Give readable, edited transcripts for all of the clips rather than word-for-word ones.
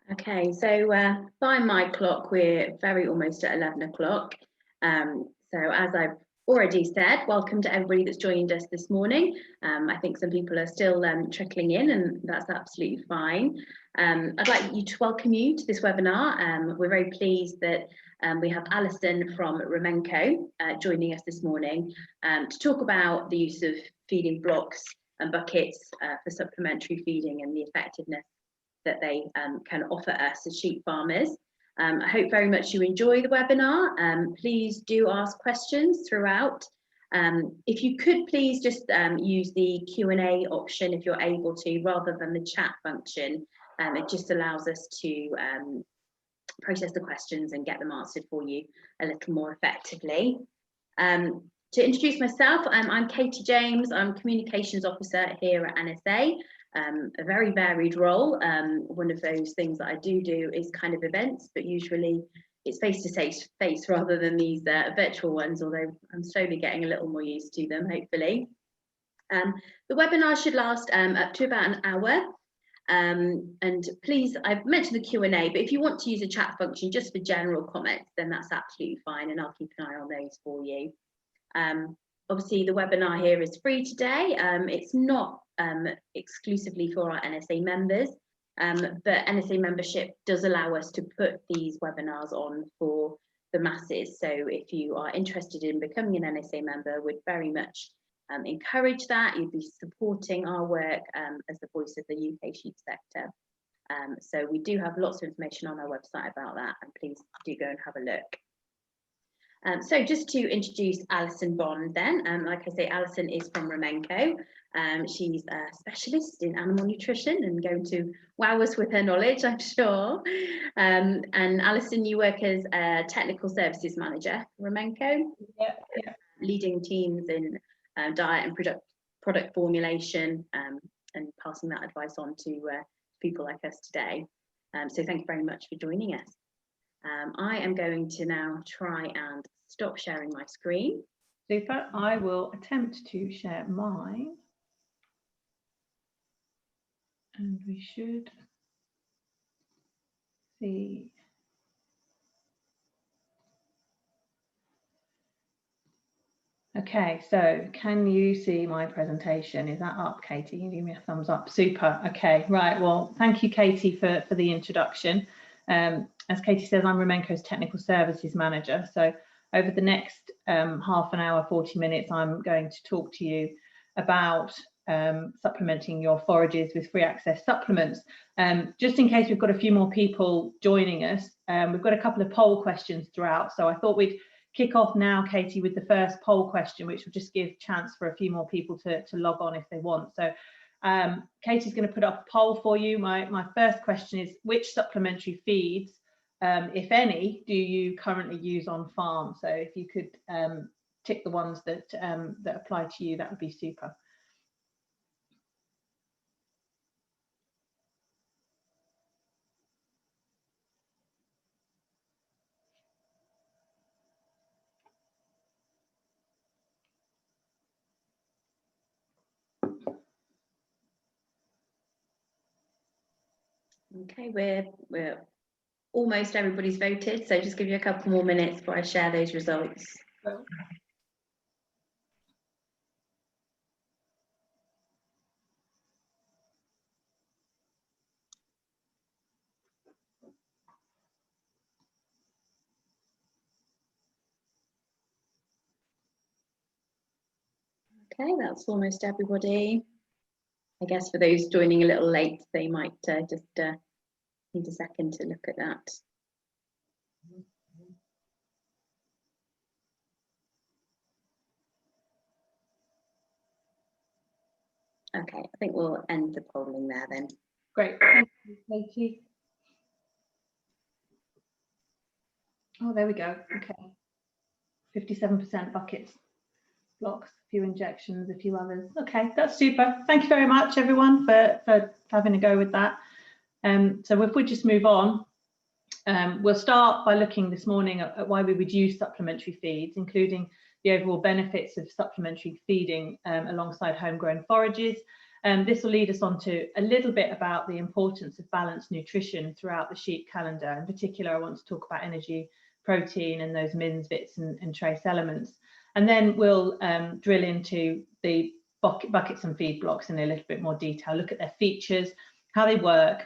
Okay, so by my clock, we're very almost at 11 o'clock. So as I've already said, welcome to everybody that's joined us this morning. I think some people are still trickling in, and that's absolutely fine. I'd like to welcome you to this webinar. We're very pleased that we have Alison from Rumenco joining us this morning to talk about the use of feeding blocks and buckets for supplementary feeding and the effectiveness that they can offer us as sheep farmers. I hope very much you enjoy the webinar. Please do ask questions throughout. If you could please just use the Q&A option if you're able to, rather than the chat function. It just allows us to process the questions and get them answered for you a little more effectively. To introduce myself, I'm Katie James. I'm Communications Officer here at NSA. A very varied role. One of those things that I do is kind of events, but usually it's face-to-face rather than these virtual ones, although I'm slowly getting a little more used to them, hopefully. The webinar should last up to about an hour. And please, I've mentioned the Q&A, but if you want to use a chat function just for general comments, then that's absolutely fine, and I'll keep an eye on those for you. Obviously, the webinar here is free today. It's not exclusively for our NSA members, but NSA membership does allow us to put these webinars on for the masses. So if you are interested in becoming an NSA member, we'd very much encourage that. You'd be supporting our work as the voice of the UK sheep sector. So we do have lots of information on our website about that, and please do go and have a look. So just to introduce Alison Bond then, like I say, Alison is from Rumenco. She's a specialist in animal nutrition and going to wow us with her knowledge, I'm sure. And Alison, you work as a technical services manager for Rumenco, leading teams in diet and product formulation and passing that advice on to people like us today. So thank you very much for joining us. I am going to now try and stop sharing my screen. Super. I will attempt to share mine. And we should see. Okay, so can you see my presentation? Is that up, Katie? Give me a thumbs up. Super. Okay, right. Well, thank you, Katie, for the introduction. As Katie says, I'm Rumenco's Technical Services Manager. So over the next half an hour, 40 minutes, I'm going to talk to you about supplementing your forages with free access supplements. Just in case we've got a few more people joining us, we've got a couple of poll questions throughout. So I thought we'd kick off now, Katie, with the first poll question, which will just give chance for a few more people to log on if they want. So Katie's going to put up a poll for you. My first question is, which supplementary feeds, if any, do you currently use on farm? So if you could tick the ones that apply to you, that would be super. Okay, we're almost everybody's voted, so just give you a couple more minutes before I share those results. Okay, that's almost everybody. I guess for those joining a little late, they might just need a second to look at that. Okay, I think we'll end the polling there then. Great, thank you, Katie. Oh, there we go. Okay, 57% buckets, blocks, a few injections, a few others. Okay, that's super. Thank you very much, everyone, for having a go with that. So if we just move on, we'll start by looking this morning at why we would use supplementary feeds, including the overall benefits of supplementary feeding alongside homegrown forages, This will lead us on to a little bit about the importance of balanced nutrition throughout the sheep calendar. In particular, I want to talk about energy, protein, and those mins, vits, and trace elements. And then we'll drill into the buckets and feed blocks in a little bit more detail, look at their features, how they work,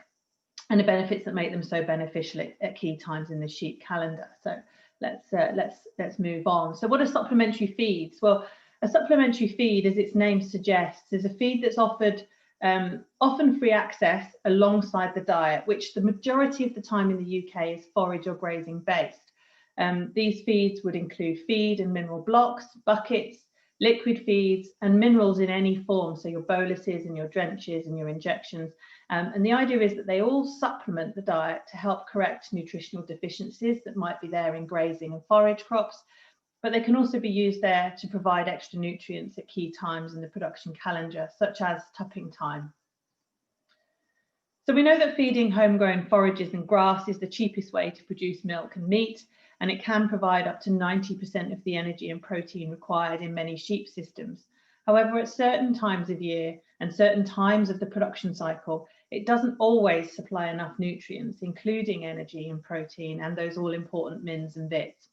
and the benefits that make them so beneficial at key times in the sheep calendar. So let's move on. So what are supplementary feeds? Well, a supplementary feed, as its name suggests, is a feed that's offered often free access alongside the diet, which the majority of the time in the UK is forage or grazing based. These feeds would include feed and mineral blocks, buckets, liquid feeds, and minerals in any form, so your boluses and your drenches and your injections. And the idea is that they all supplement the diet to help correct nutritional deficiencies that might be there in grazing and forage crops, but they can also be used there to provide extra nutrients at key times in the production calendar, such as tupping time. So we know that feeding homegrown forages and grass is the cheapest way to produce milk and meat, and it can provide up to 90% of the energy and protein required in many sheep systems. However, at certain times of year and certain times of the production cycle, it doesn't always supply enough nutrients, including energy and protein and those all-important mins and vits.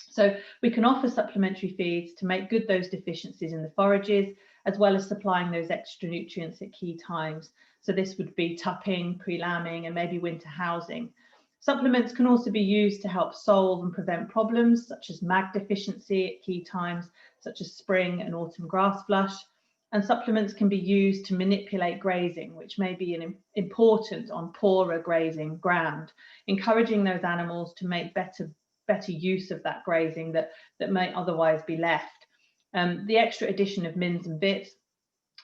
So we can offer supplementary feeds to make good those deficiencies in the forages, as well as supplying those extra nutrients at key times. So this would be tupping, pre-lambing, and maybe winter housing. Supplements can also be used to help solve and prevent problems such as mag deficiency at key times, such as spring and autumn grass flush. And supplements can be used to manipulate grazing, which may be important on poorer grazing ground, encouraging those animals to make better use of that grazing that may otherwise be left. The extra addition of mins and vits,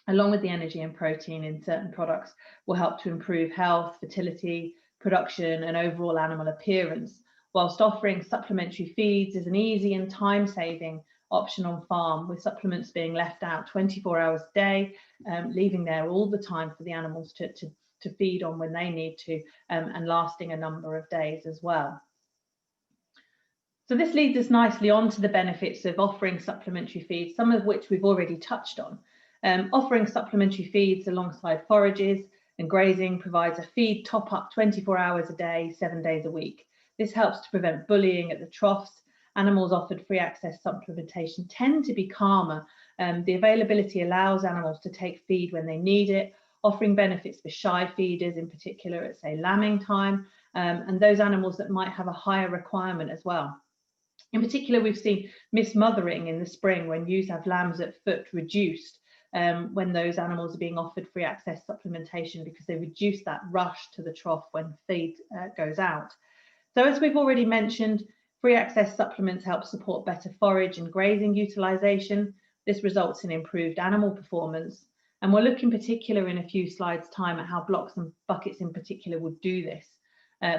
along with the energy and protein in certain products, will help to improve health, fertility, production, and overall animal appearance, whilst offering supplementary feeds is an easy and time-saving option on farm, with supplements being left out 24 hours a day, leaving there all the time for the animals to feed on when they need to, and lasting a number of days as well. So this leads us nicely on to the benefits of offering supplementary feeds, some of which we've already touched on. Offering supplementary feeds alongside forages and grazing provides a feed top-up 24 hours a day, 7 days a week. This helps to prevent bullying at the troughs. Animals offered free access supplementation tend to be calmer. The availability allows animals to take feed when they need it, offering benefits for shy feeders, in particular at, say, lambing time, and those animals that might have a higher requirement as well. In particular, we've seen mismothering in the spring when ewes have lambs at foot reduced, when those animals are being offered free access supplementation because they reduce that rush to the trough when feed goes out. So as we've already mentioned, free access supplements help support better forage and grazing utilisation. This results in improved animal performance. And we'll look in particular in a few slides' time at how blocks and buckets in particular would do this.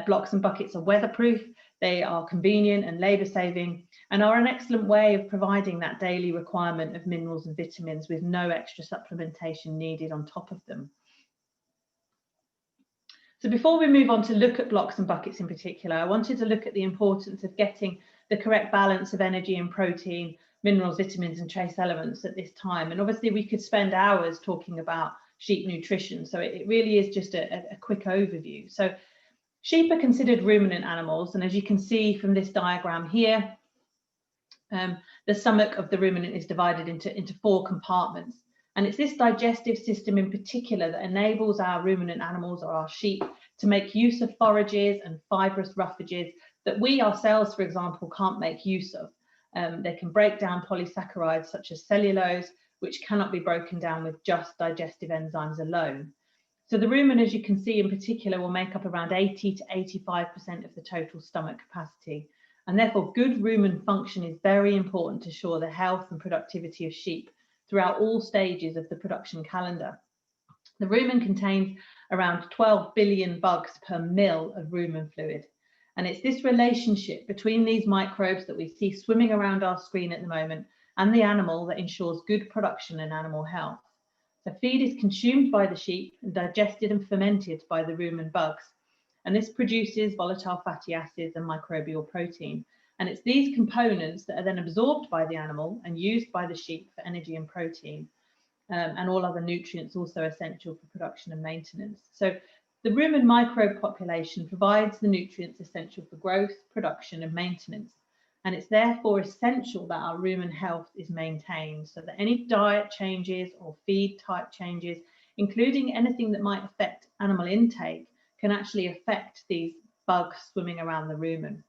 Blocks and buckets are weatherproof, they are convenient and labour saving, and are an excellent way of providing that daily requirement of minerals and vitamins with no extra supplementation needed on top of them. So before we move on to look at blocks and buckets in particular, I wanted to look at the importance of getting the correct balance of energy and protein, minerals, vitamins and trace elements at this time. And obviously we could spend hours talking about sheep nutrition, so it really is just a quick overview. So sheep are considered ruminant animals, and as you can see from this diagram here, the stomach of the ruminant is divided into 4 compartments. And it's this digestive system in particular that enables our ruminant animals, or our sheep, to make use of forages and fibrous roughages that we ourselves, for example, can't make use of. They can break down polysaccharides such as cellulose, which cannot be broken down with just digestive enzymes alone. So the rumen, as you can see in particular, will make up around 80 to 85% of the total stomach capacity. And therefore, good rumen function is very important to ensure the health and productivity of sheep throughout all stages of the production calendar. The rumen contains around 12 billion bugs per mil of rumen fluid. And it's this relationship between these microbes that we see swimming around our screen at the moment and the animal that ensures good production and animal health. The feed is consumed by the sheep and digested and fermented by the rumen bugs. And this produces volatile fatty acids and microbial protein. And it's these components that are then absorbed by the animal and used by the sheep for energy and protein. and all other nutrients also essential for production and maintenance. So the rumen microbe population provides the nutrients essential for growth, production and maintenance. And it's therefore essential that our rumen health is maintained, so that any diet changes or feed type changes, including anything that might affect animal intake, can actually affect these bugs swimming around the rumen.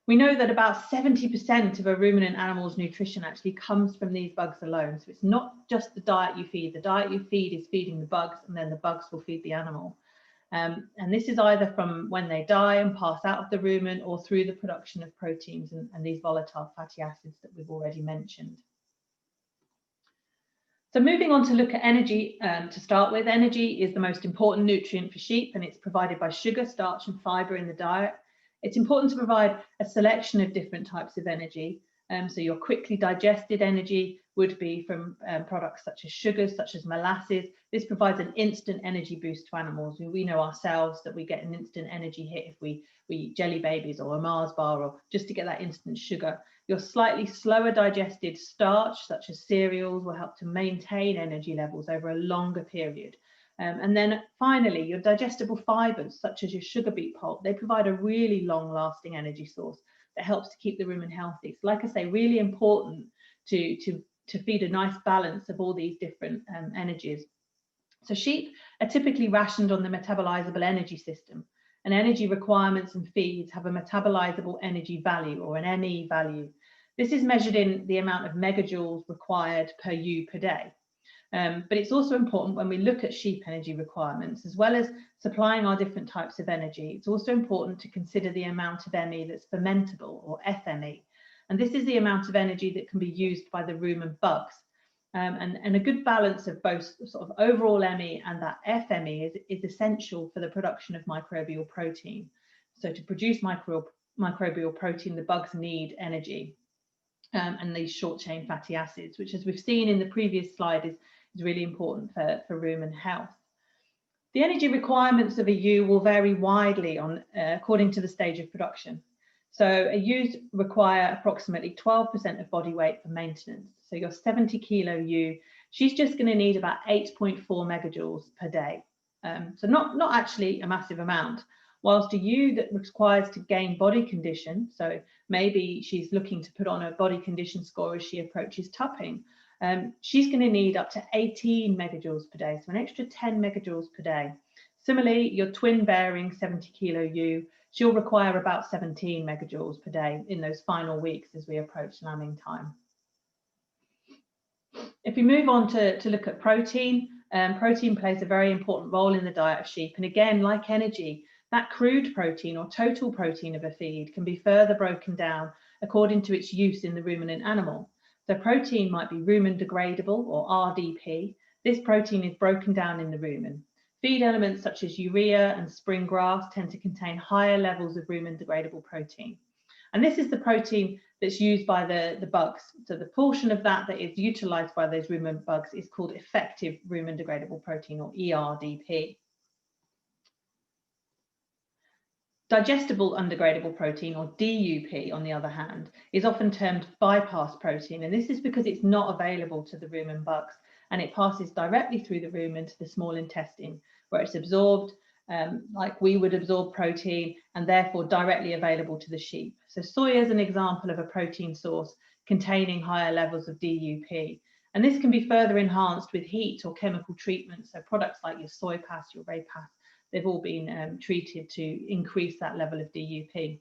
We know that about 70% of a ruminant animal's nutrition actually comes from these bugs alone. So it's not just the diet you feed. The diet you feed is feeding the bugs, and then the bugs will feed the animal. And this is either from when they die and pass out of the rumen, or through the production of proteins and these volatile fatty acids that we've already mentioned. So moving on to look at energy, to start with, energy is the most important nutrient for sheep, and it's provided by sugar, starch and fibre in the diet. It's important to provide a selection of different types of energy. So your quickly digested energy would be from products such as sugars, such as molasses. This provides an instant energy boost to animals. We know ourselves that we get an instant energy hit if we eat jelly babies or a Mars bar, or just to get that instant sugar. Your slightly slower digested starch, such as cereals, will help to maintain energy levels over a longer period. And then finally, your digestible fibres, such as your sugar beet pulp, they provide a really long-lasting energy source that helps to keep the rumen healthy. So like I say, really important to feed a nice balance of all these different energies. So sheep are typically rationed on the metabolizable energy system, and energy requirements and feeds have a metabolizable energy value, or an ME value. This is measured in the amount of megajoules required per ewe per day. But it's also important when we look at sheep energy requirements, as well as supplying our different types of energy, it's also important to consider the amount of ME that's fermentable, or FME. And this is the amount of energy that can be used by the rumen bugs. And a good balance of both sort of overall ME and that FME is essential for the production of microbial protein. So to produce microbial protein, the bugs need energy and these short chain fatty acids, which, as we've seen in the previous slide, is really important for rumen health. The energy requirements of a ewe will vary widely according to the stage of production. So a ewes require approximately 12% of body weight for maintenance. So your 70 kilo ewe, she's just going to need about 8.4 megajoules per day. So not actually a massive amount. Whilst a ewe that requires to gain body condition, so maybe she's looking to put on a body condition score as she approaches tupping, she's going to need up to 18 megajoules per day, so an extra 10 megajoules per day. Similarly, your twin bearing 70 kilo ewe, she'll require about 17 megajoules per day in those final weeks as we approach lambing time. If we move on to look at protein, protein plays a very important role in the diet of sheep. And again, like energy, that crude protein or total protein of a feed can be further broken down according to its use in the ruminant animal. So protein might be rumen degradable, or RDP. This protein is broken down in the rumen. Feed elements such as urea and spring grass tend to contain higher levels of rumen degradable protein. And this is the protein that's used by the bugs. So the portion of that is utilized by those rumen bugs is called effective rumen degradable protein, or ERDP. Digestible undegradable protein, or DUP, on the other hand, is often termed bypass protein, and this is because it's not available to the rumen bugs, and it passes directly through the rumen to the small intestine, where it's absorbed like we would absorb protein, and therefore directly available to the sheep. So soy is an example of a protein source containing higher levels of DUP, and this can be further enhanced with heat or chemical treatment. So products like your soy pass, your ray pass, they've all been treated to increase that level of DUP.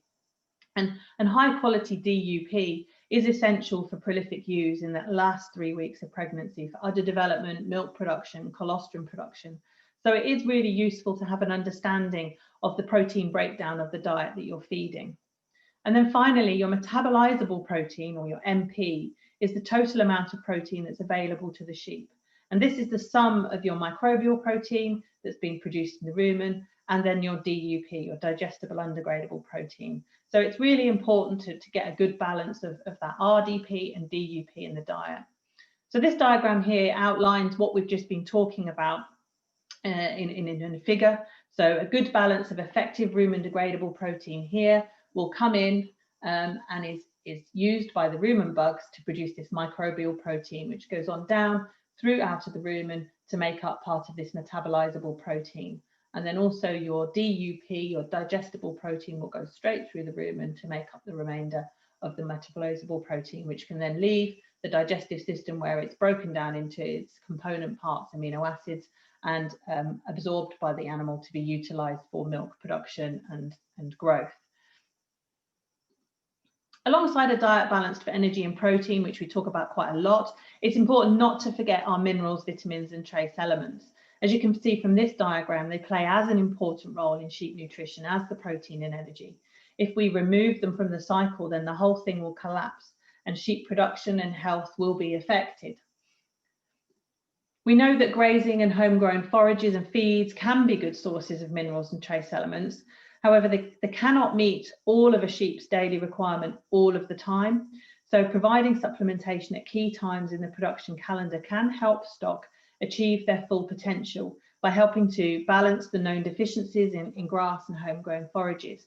And high quality DUP is essential for prolific ewes in that last 3 weeks of pregnancy for udder development, milk production, colostrum production. So it is really useful to have an understanding of the protein breakdown of the diet that you're feeding. And then finally, your metabolizable protein, or your MP, is the total amount of protein that's available to the sheep. And this is the sum of your microbial protein that's been produced in the rumen, and then your DUP, your digestible undegradable protein. So it's really important to get a good balance of that RDP and DUP in the diet. So this diagram here outlines what we've just been talking about in a figure. So a good balance of effective rumen degradable protein here will come in and is is used by the rumen bugs to produce this microbial protein, which goes on down through out of the rumen to make up part of this metabolizable protein. And then also your DUP, your digestible protein, will go straight through the rumen to make up the remainder of the metabolizable protein, which can then leave the digestive system where it's broken down into its component parts, amino acids, and absorbed by the animal to be utilized for milk production and growth. Alongside a diet balanced for energy and protein, which we talk about quite a lot, it's important not to forget our minerals, vitamins, and trace elements. As you can see from this diagram, they play as an important role in sheep nutrition as the protein and energy. If we remove them from the cycle, then the whole thing will collapse and sheep production and health will be affected. We know that grazing and homegrown forages and feeds can be good sources of minerals and trace elements. However, they cannot meet all of a sheep's daily requirement all of the time. So providing supplementation at key times in the production calendar can help stock achieve their full potential by helping to balance the known deficiencies in grass and homegrown forages.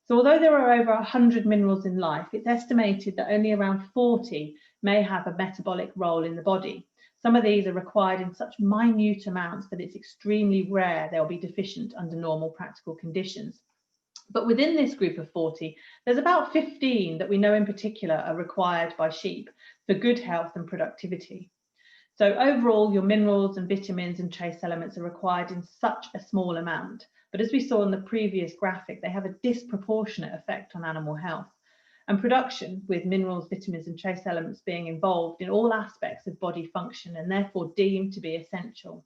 So although there are over 100 minerals in life, it's estimated that only around 40 may have a metabolic role in the body. Some of these are required in such minute amounts that it's extremely rare they'll be deficient under normal practical conditions. But within this group of 40, there's about 15 that we know in particular are required by sheep for good health and productivity. So overall, your minerals and vitamins and trace elements are required in such a small amount. But as we saw in the previous graphic, they have a disproportionate effect on animal health. And production, with minerals, vitamins, and trace elements being involved in all aspects of body function and therefore deemed to be essential.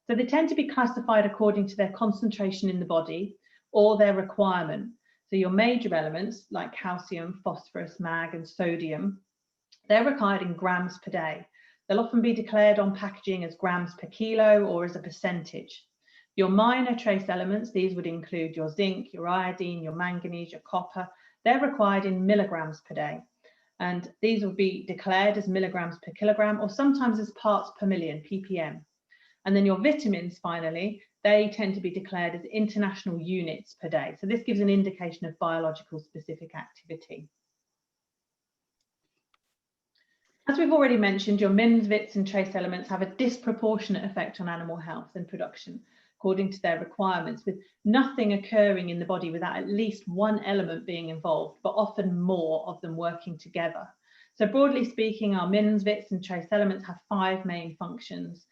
So they tend to be classified according to their concentration in the body or their requirement. So your major elements like calcium, phosphorus, mag, and sodium, they're required in grams per day. They'll often be declared on packaging as grams per kilo or as a percentage. Your minor trace elements, these would include your zinc, your iodine, your manganese, your copper. They're required in milligrams per day. And these will be declared as milligrams per kilogram or sometimes as parts per million, ppm. And then your vitamins, finally, they tend to be declared as international units per day. So this gives an indication of biological specific activity. As we've already mentioned, your minerals, vits, and trace elements have a disproportionate effect on animal health and production, according to their requirements, with nothing occurring in the body without at least one element being involved, but often more of them working together. So broadly speaking, our minerals, vits, and trace elements have 5 main functions.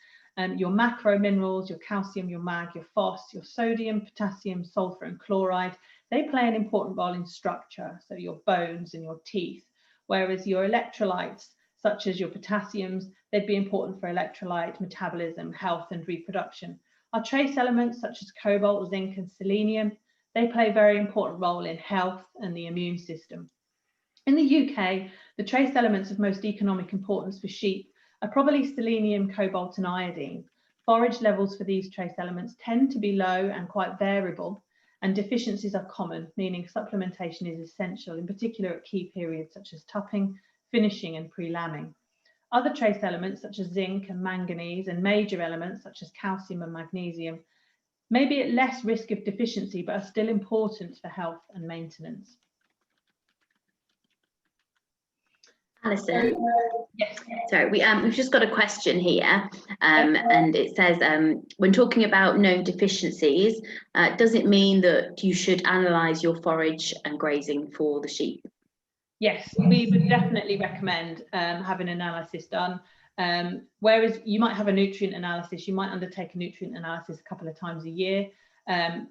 Your macro minerals, your calcium, your mag, your phos, your sodium, potassium, sulfur, and chloride, they play an important role in structure, so your bones and your teeth, whereas your electrolytes, such as your potassiums, they'd be important for electrolyte metabolism, health, and reproduction. Our trace elements, such as cobalt, zinc, and selenium, they play a very important role in health and the immune system. In the UK, the trace elements of most economic importance for sheep are probably selenium, cobalt, and iodine. Forage levels for these trace elements tend to be low and quite variable, and deficiencies are common, meaning supplementation is essential, in particular at key periods such as tupping, finishing, and pre-lambing. Other trace elements such as zinc and manganese and major elements such as calcium and magnesium may be at less risk of deficiency but are still important for health and maintenance. Alison, yes. Sorry, we've just got a question here, and it says, when talking about known deficiencies, does it mean that you should analyse your forage and grazing for the sheep? Yes, we would definitely recommend having an analysis done. Whereas you might have a nutrient analysis, you might undertake a nutrient analysis a couple of times a year.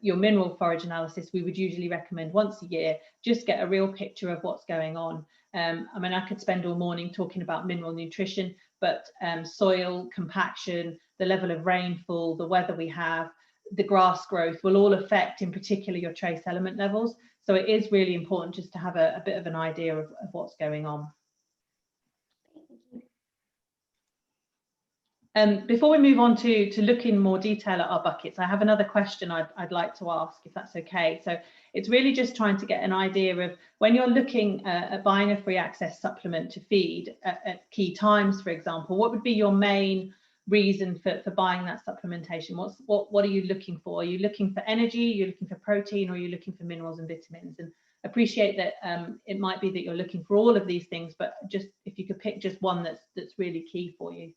Your mineral forage analysis, we would usually recommend once a year, just get a real picture of what's going on. I mean, I could spend all morning talking about mineral nutrition, but soil, compaction, the level of rainfall, the weather we have, the grass growth will all affect in particular your trace element levels. So it is really important just to have a bit of an idea of what's going on. Before we move on to look in more detail at our buckets, I have another question I'd like to ask, if that's okay. So it's really just trying to get an idea of when you're looking at buying a free access supplement to feed at key times, for example, what would be your main reason for buying that supplementation? What are you looking for? Are you looking for energy? Are you looking for protein? Or are you looking for minerals and vitamins? appreciate that it might be that you're looking for all of these things, but just if you could pick just one that's really key for you.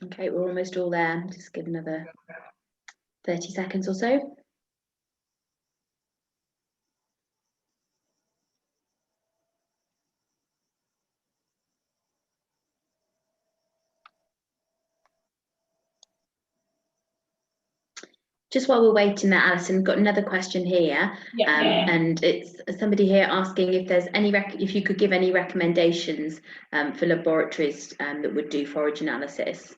Okay, we're almost all there. Just give another 30 seconds or so. Just while we're waiting there, Alison, got another question here, and it's somebody here asking if there's any if you could give any recommendations for laboratories that would do forage analysis.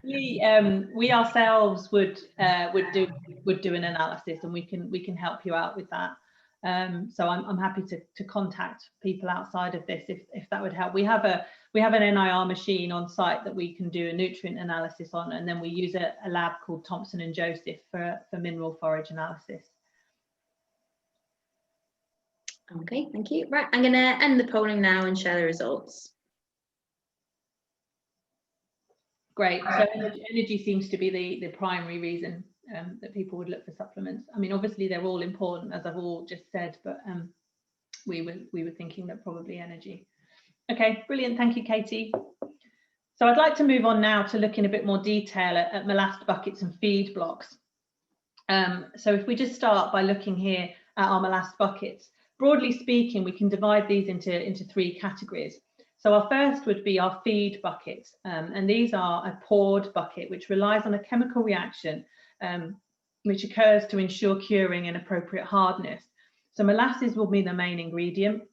We ourselves would do an analysis, and we can help you out with that. So I'm happy to contact people outside of this if that would help. We have an NIR machine on site that we can do a nutrient analysis on, and then we use a lab called Thompson and Joseph for mineral forage analysis. Okay, thank you. Right, I'm going to end the polling now and share the results. Great. So energy seems to be the primary reason that people would look for supplements. I mean, obviously they're all important, as I've all just said, but we were thinking that probably energy. Okay, brilliant. Thank you, Katie. So I'd like to move on now to look in a bit more detail at molasses buckets and feed blocks. So if we just start by looking here at our molasses buckets, broadly speaking, we can divide these into three categories. So our first would be our feed buckets, and these are a poured bucket which relies on a chemical reaction which occurs to ensure curing and appropriate hardness. So molasses will be the main ingredient,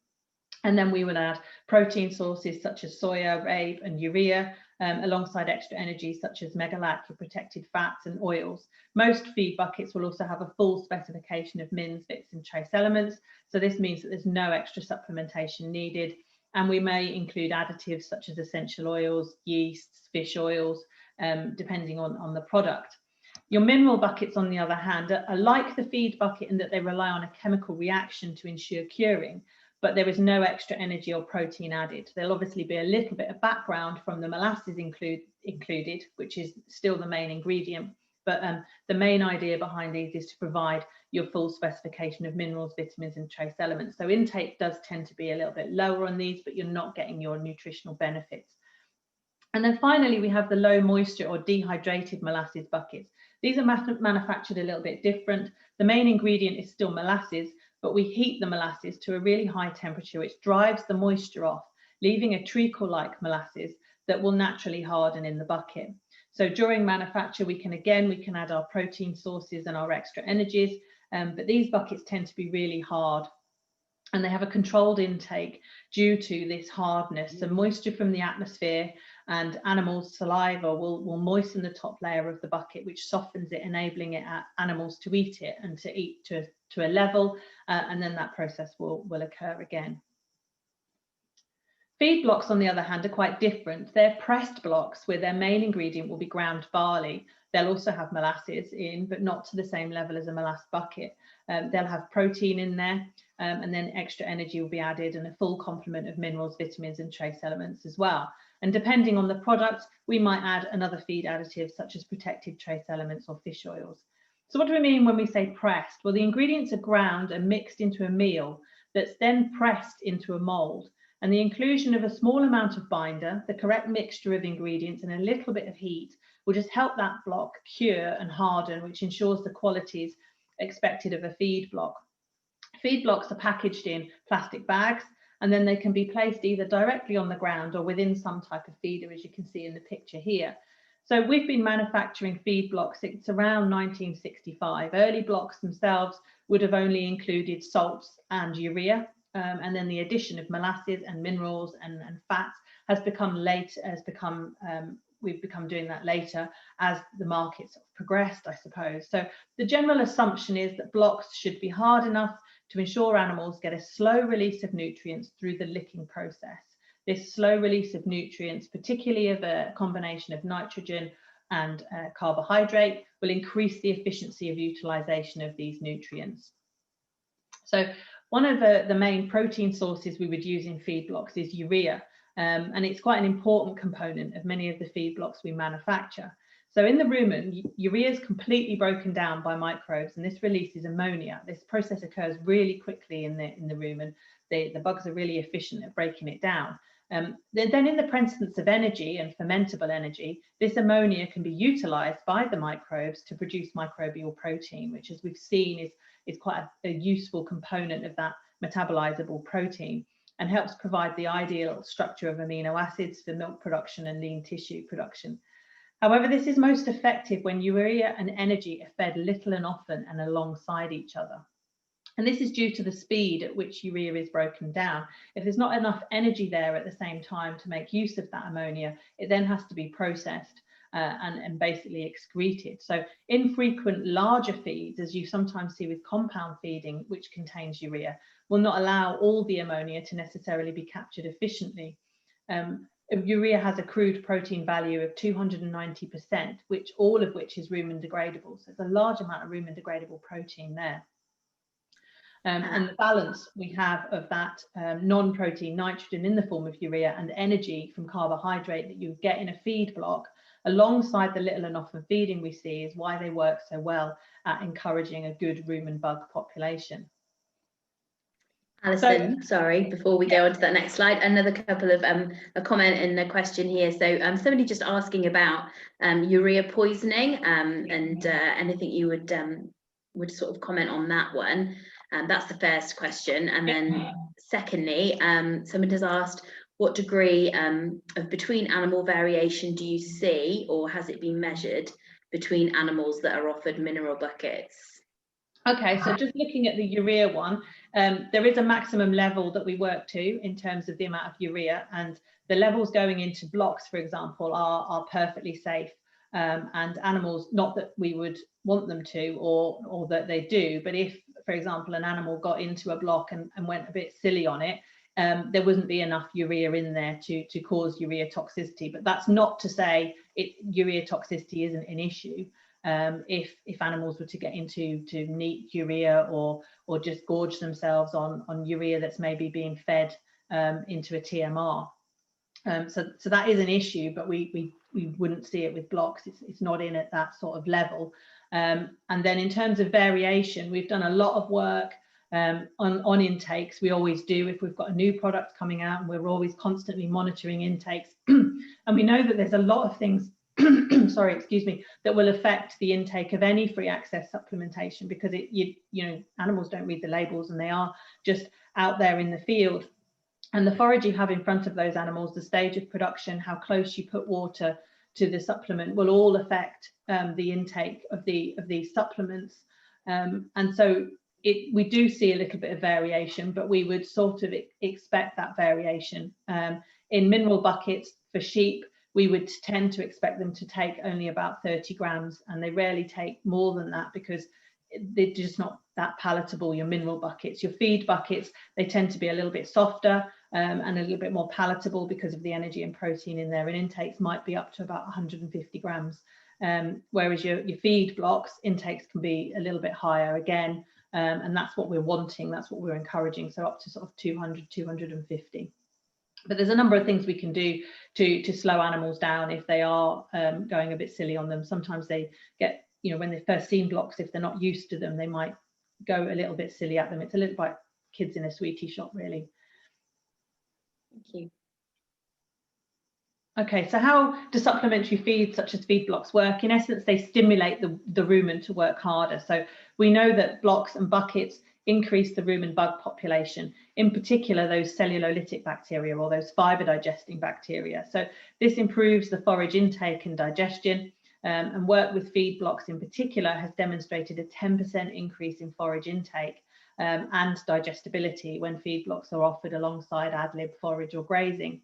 and then we will add protein sources such as soya, rape and urea, alongside extra energy such as megalac, your protected fats and oils. Most feed buckets will also have a full specification of mins, vits and trace elements. So this means that there's no extra supplementation needed. And we may include additives such as essential oils, yeasts, fish oils, depending on the product. Your mineral buckets, on the other hand, are like the feed bucket in that they rely on a chemical reaction to ensure curing, but there is no extra energy or protein added. There'll obviously be a little bit of background from the molasses included, which is still the main ingredient, but the main idea behind these is to provide your full specification of minerals, vitamins and trace elements. So intake does tend to be a little bit lower on these, but you're not getting your nutritional benefits. And then finally, we have the low moisture or dehydrated molasses buckets. These are manufactured a little bit different. The main ingredient is still molasses, but we heat the molasses to a really high temperature, which drives the moisture off, leaving a treacle-like molasses that will naturally harden in the bucket. So during manufacture, we can add our protein sources and our extra energies, but these buckets tend to be really hard, and they have a controlled intake due to this hardness. So moisture from the atmosphere and animals' saliva will moisten the top layer of the bucket, which softens it, enabling animals to eat it and to eat to a level, and then that process will occur again. Feed blocks, on the other hand, are quite different. They're pressed blocks where their main ingredient will be ground barley. They'll also have molasses in, but not to the same level as a molasses bucket. They'll have protein in there, and then extra energy will be added and a full complement of minerals, vitamins and trace elements as well. And depending on the product, we might add another feed additive such as protected trace elements or fish oils. So what do we mean when we say pressed? Well, the ingredients are ground and mixed into a meal that's then pressed into a mould. And the inclusion of a small amount of binder, the correct mixture of ingredients and a little bit of heat will just help that block cure and harden, which ensures the qualities expected of a feed block. Feed blocks are packaged in plastic bags, and then they can be placed either directly on the ground or within some type of feeder, as you can see in the picture here. So we've been manufacturing feed blocks since around 1965. Early blocks themselves would have only included salts and urea. And then the addition of molasses and minerals and fats we've become doing that later as the markets progressed, I suppose. So the general assumption is that blocks should be hard enough to ensure animals get a slow release of nutrients through the licking process. This slow release of nutrients, particularly of a combination of nitrogen and carbohydrate, will increase the efficiency of utilisation of these nutrients. So one of the main protein sources we would use in feedblocks is urea, and it's quite an important component of many of the feedblocks we manufacture. So in the rumen, urea is completely broken down by microbes, and this releases ammonia. This process occurs really quickly in the rumen. The bugs are really efficient at breaking it down. Then in the presence of energy and fermentable energy, this ammonia can be utilised by the microbes to produce microbial protein, which, as we've seen, is quite a useful component of that metabolizable protein, and helps provide the ideal structure of amino acids for milk production and lean tissue production. However, this is most effective when urea and energy are fed little and often and alongside each other. And this is due to the speed at which urea is broken down. If there's not enough energy there at the same time to make use of that ammonia, it then has to be processed and basically excreted. So infrequent larger feeds, as you sometimes see with compound feeding, which contains urea, will not allow all the ammonia to necessarily be captured efficiently. Urea has a crude protein value of 290%, all of which is rumen degradable. So it's a large amount of rumen degradable protein there. And the balance we have of that non-protein nitrogen in the form of urea and energy from carbohydrate that you get in a feed block, alongside the little and often feeding we see, is why they work so well at encouraging a good rumen bug population. Alison, sorry, before we go on to that next slide, another couple of a comment in the question here. So somebody just asking about urea poisoning and anything you would sort of comment on that one. That's the first question. And then secondly, someone has asked, what degree of between animal variation do you see, or has it been measured between animals that are offered mineral buckets? Okay, so just looking at the urea one, there is a maximum level that we work to in terms of the amount of urea, and the levels going into blocks, for example, are perfectly safe. And animals, not that we would want them to or that they do, but if, for example, an animal got into a block and went a bit silly on it, there wouldn't be enough urea in there to cause urea toxicity. But that's not to say urea toxicity isn't an issue. If animals were to get into neat urea or just gorge themselves on urea that's maybe being fed into a TMR. So that is an issue, but we wouldn't see it with blocks. It's not in at that sort of level. And then in terms of variation, we've done a lot of work on intakes. We always do if we've got a new product coming out, and we're always constantly monitoring intakes. And we know that there's a lot of things sorry, excuse me, that will affect the intake of any free access supplementation, because animals don't read the labels and they are just out there in the field. And the forage you have in front of those animals, the stage of production, how close you put water to the supplement, will all affect the intake of these supplements. And so we do see a little bit of variation, but we would sort of expect that variation. In mineral buckets for sheep, we would tend to expect them to take only about 30 grams, and they rarely take more than that because they're just not that palatable. Your mineral buckets, your feed buckets, they tend to be a little bit softer and a little bit more palatable because of the energy and protein in there, and intakes might be up to about 150 grams. Whereas your feed blocks, intakes can be a little bit higher again, and that's what we're wanting, that's what we're encouraging, so up to sort of 200, 250. But there's a number of things we can do to slow animals down if they are going a bit silly on them. Sometimes they get, when they've first seen blocks, if they're not used to them, they might go a little bit silly at them. It's a little like kids in a sweetie shop, really. Thank you. Okay, so how do supplementary feeds such as feed blocks work? In essence, they stimulate the rumen to work harder. So we know that blocks and buckets increase the rumen bug population, in particular those cellulolytic bacteria or those fiber digesting bacteria. So this improves the forage intake and digestion, and work with feed blocks in particular has demonstrated a 10% increase in forage intake and digestibility when feed blocks are offered alongside ad lib forage or grazing.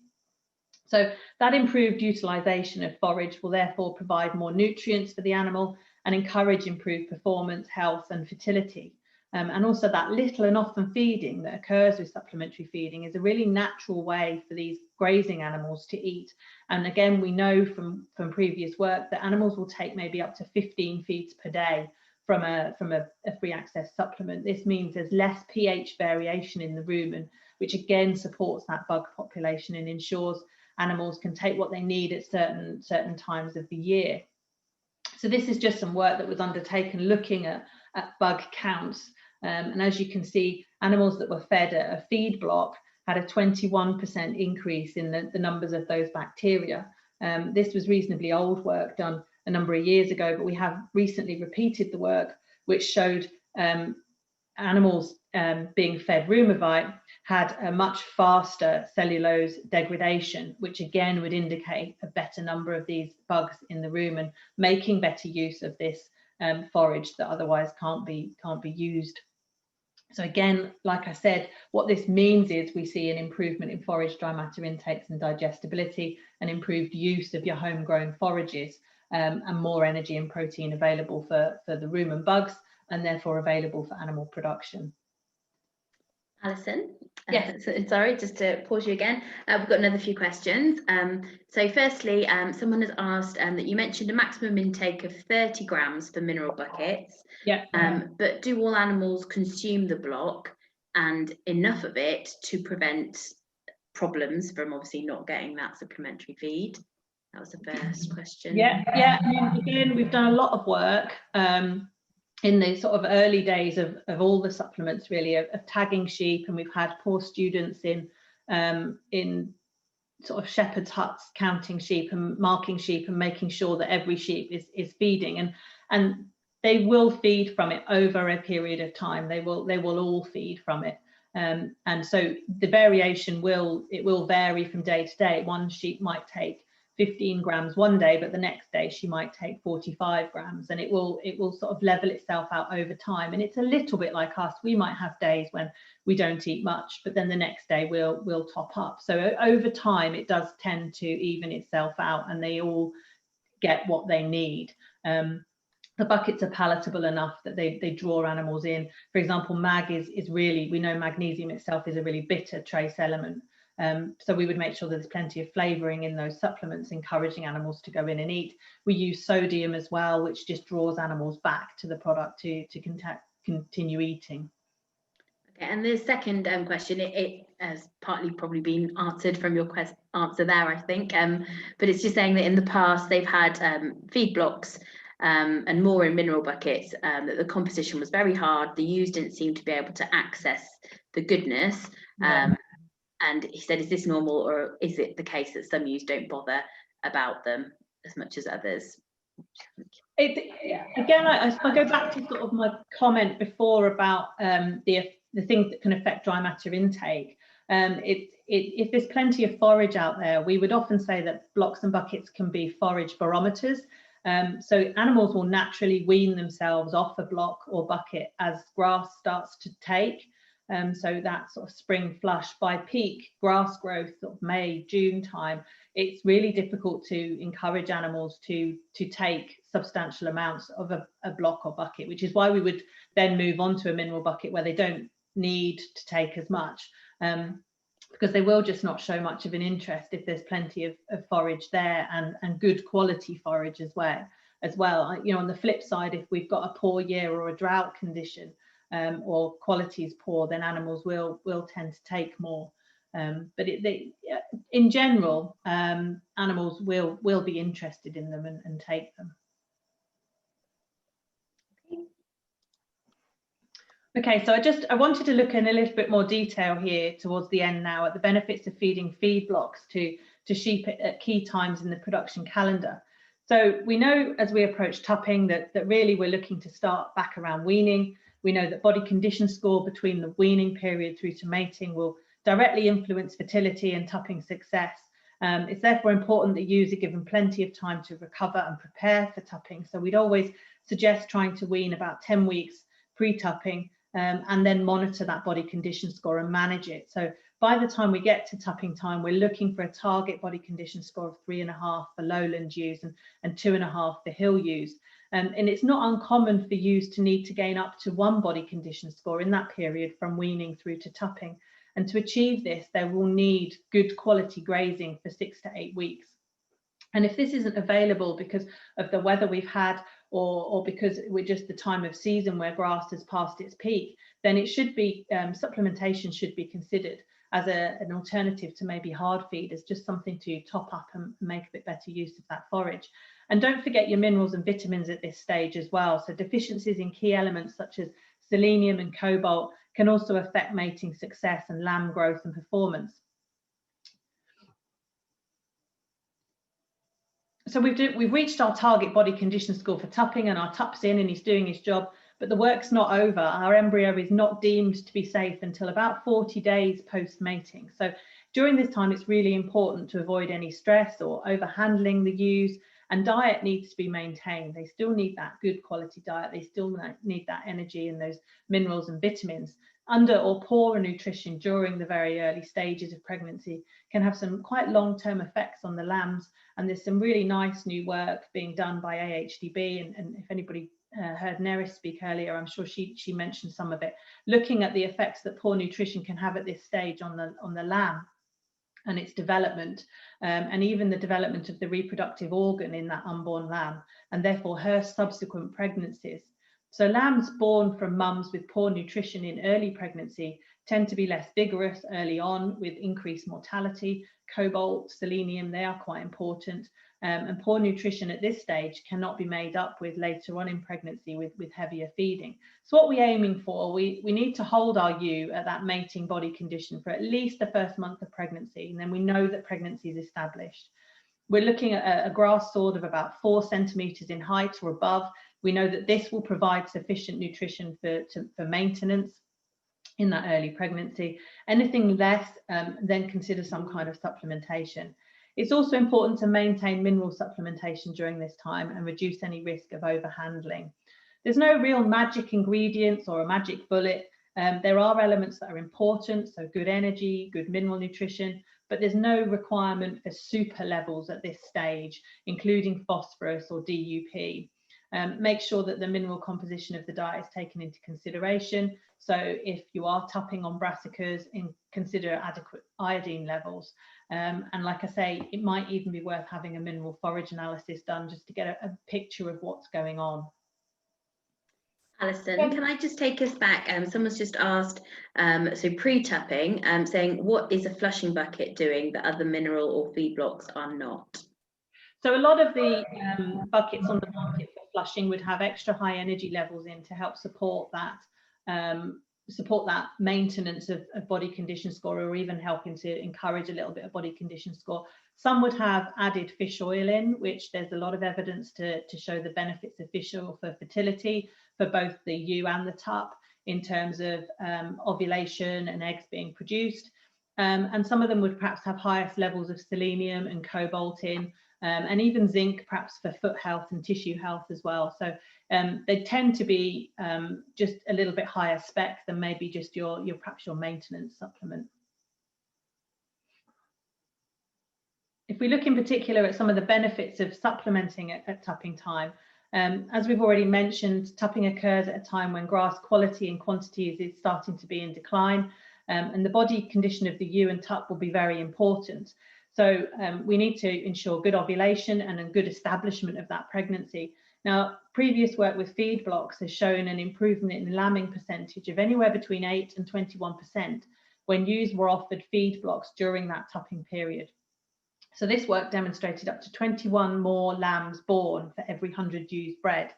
So that improved utilisation of forage will therefore provide more nutrients for the animal and encourage improved performance, health and fertility. And also that little and often feeding that occurs with supplementary feeding is a really natural way for these grazing animals to eat. And again, we know from previous work that animals will take maybe up to 15 feeds per day from a free access supplement. This means there's less pH variation in the rumen, which again supports that bug population and ensures animals can take what they need at certain times of the year. So this is just some work that was undertaken looking at bug counts. And as you can see, animals that were fed at a feed block had a 21% increase in the numbers of those bacteria. This was reasonably old work done a number of years ago, but we have recently repeated the work, which showed animals being fed Rumavite had a much faster cellulose degradation, which again would indicate a better number of these bugs in the rumen, making better use of this forage that otherwise can't be used. So again, like I said, what this means is we see an improvement in forage dry matter intakes and digestibility, and improved use of your homegrown forages, and more energy and protein available for the rumen bugs, and therefore available for animal production. Alison, yes, sorry, just to pause you again. We've got another few questions. So firstly, someone has asked that you mentioned a maximum intake of 30 grams for mineral buckets. Yeah. But do all animals consume the block and enough of it to prevent problems from obviously not getting that supplementary feed? That was the first question. Yeah. I mean, again, we've done a lot of work in the sort of early days of all the supplements, really, of tagging sheep, and we've had poor students in sort of shepherd's huts counting sheep and marking sheep and making sure that every sheep is feeding, and they will feed from it over a period of time. They will all feed from it, and so the variation will vary from day to day. One sheep might take 15 grams one day, but the next day she might take 45 grams, and it will sort of level itself out over time. And it's a little bit like us. We might have days when we don't eat much, but then the next day we'll top up. So over time it does tend to even itself out, and they all get what they need. The buckets are palatable enough that they draw animals in. For example, mag is really, we know magnesium itself is a really bitter trace element. So we would make sure that there's plenty of flavouring in those supplements, encouraging animals to go in and eat. We use sodium as well, which just draws animals back to the product to continue eating. Okay, and the second question, it has partly probably been answered from your answer there, I think, but it's just saying that in the past they've had feed blocks and more in mineral buckets, that the composition was very hard. The ewes didn't seem to be able to access the goodness. And he said, is this normal, or is it the case that some ewes don't bother about them as much as others? Again, I go back to sort of my comment before about the things that can affect dry matter intake. If there's plenty of forage out there, we would often say that blocks and buckets can be forage barometers. So animals will naturally wean themselves off a block or bucket as grass starts to take. So that sort of spring flush, by peak grass growth, sort of May, June time, it's really difficult to encourage animals to take substantial amounts of a block or bucket, which is why we would then move on to a mineral bucket where they don't need to take as much, because they will just not show much of an interest if there's plenty of forage there, and good quality forage as well. You know, on the flip side, if we've got a poor year or a drought condition, or quality is poor, then animals will tend to take more. But in general, animals will be interested in them and take them. Okay, so I wanted to look in a little bit more detail here towards the end now at the benefits of feeding feed blocks to sheep at key times in the production calendar. So we know as we approach tupping that really we're looking to start back around weaning. We know that body condition score between the weaning period through to mating will directly influence fertility and tupping success. It's therefore important that ewes are given plenty of time to recover and prepare for tupping. So we'd always suggest trying to wean about 10 weeks pre-tupping, and then monitor that body condition score and manage it. So by the time we get to tupping time, we're looking for a target body condition score of 3.5 for lowland ewes and 2.5 for hill ewes. And it's not uncommon for ewes to need to gain up to 1 body condition score in that period from weaning through to tupping. And to achieve this, they will need good quality grazing for 6 to 8 weeks. And if this isn't available because of the weather we've had, or because we're just the time of season where grass has passed its peak, then it should be supplementation should be considered as an alternative to maybe hard feed, as just something to top up and make a bit better use of that forage. And don't forget your minerals and vitamins at this stage as well. So deficiencies in key elements such as selenium and cobalt can also affect mating success and lamb growth and performance. So we've reached our target body condition score for tupping, and our tup's in and he's doing his job, but the work's not over. Our embryo is not deemed to be safe until about 40 days post-mating. So during this time, it's really important to avoid any stress or overhandling the ewes, and diet needs to be maintained. They still need that good quality diet. They still need that energy and those minerals and vitamins. Under or poor nutrition during the very early stages of pregnancy can have some quite long-term effects on the lambs, and there's some really nice new work being done by AHDB, and if anybody heard Neris speak earlier, I'm sure she mentioned some of it, looking at the effects that poor nutrition can have at this stage on the lamb and its development, and even the development of the reproductive organ in that unborn lamb, and therefore her subsequent pregnancies. So lambs born from mums with poor nutrition in early pregnancy tend to be less vigorous early on, with increased mortality. Cobalt, selenium, they are quite important. And poor nutrition at this stage cannot be made up with later on in pregnancy with heavier feeding. So what we're aiming for, we need to hold our ewe at that mating body condition for at least the first month of pregnancy, and then we know that pregnancy is established. We're looking at a grass sward of about 4 centimetres in height or above. We know that this will provide sufficient nutrition for maintenance in that early pregnancy. Anything less, then consider some kind of supplementation. It's also important to maintain mineral supplementation during this time and reduce any risk of overhandling. There's no real magic ingredients or a magic bullet. There are elements that are important, so good energy, good mineral nutrition, but there's no requirement for super levels at this stage, including phosphorus or DUP. Make sure that the mineral composition of the diet is taken into consideration. So if you are tupping on brassicas, consider adequate iodine levels. And like I say, it might even be worth having a mineral forage analysis done just to get a picture of what's going on. Alison, can I just take us back? Someone's just asked, so pre-tupping, saying, what is a flushing bucket doing that other mineral or feed blocks are not? So a lot of the buckets on the market for flushing would have extra high energy levels in to help support that maintenance of body condition score, or even helping to encourage a little bit of body condition score. Some would have added fish oil in, which there's a lot of evidence to show the benefits of fish oil for fertility for both the ewe and the tup in terms of ovulation and eggs being produced. And some of them would perhaps have highest levels of selenium and cobalt in, and even zinc, perhaps for foot health and tissue health as well. So they tend to be just a little bit higher spec than maybe just perhaps your maintenance supplement. If we look in particular at some of the benefits of supplementing at tupping time, as we've already mentioned, tupping occurs at a time when grass quality and quantity is starting to be in decline, and the body condition of the ewe and tup will be very important. So we need to ensure good ovulation and a good establishment of that pregnancy. Now, previous work with feed blocks has shown an improvement in the lambing percentage of anywhere between 8 and 21% when ewes were offered feed blocks during that tupping period. So this work demonstrated up to 21 more lambs born for every 100 ewes bred.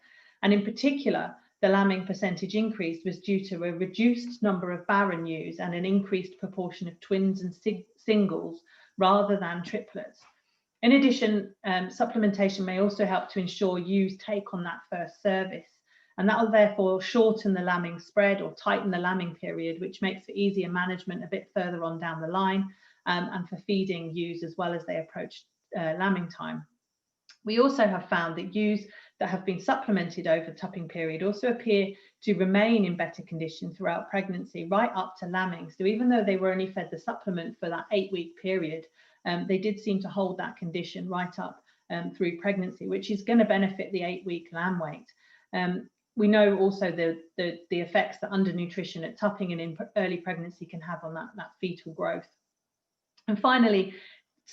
And in particular, the lambing percentage increase was due to a reduced number of barren ewes and an increased proportion of twins and singles rather than triplets. In addition, supplementation may also help to ensure ewes take on that first service, and that will therefore shorten the lambing spread or tighten the lambing period, which makes for easier management a bit further on down the line, and for feeding ewes as well as they approach lambing time. We also have found that ewes that have been supplemented over the tupping period also appear to remain in better condition throughout pregnancy, right up to lambing. So even though they were only fed the supplement for that 8-week period, they did seem to hold that condition right up through pregnancy, which is going to benefit the 8-week lamb weight. We know also the effects that undernutrition at tupping and in early pregnancy can have on that fetal growth. And finally,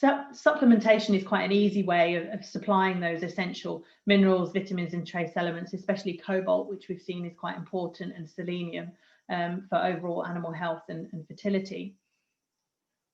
supplementation is quite an easy way of supplying those essential minerals, vitamins and trace elements, especially cobalt, which we've seen is quite important, and selenium for overall animal health and fertility.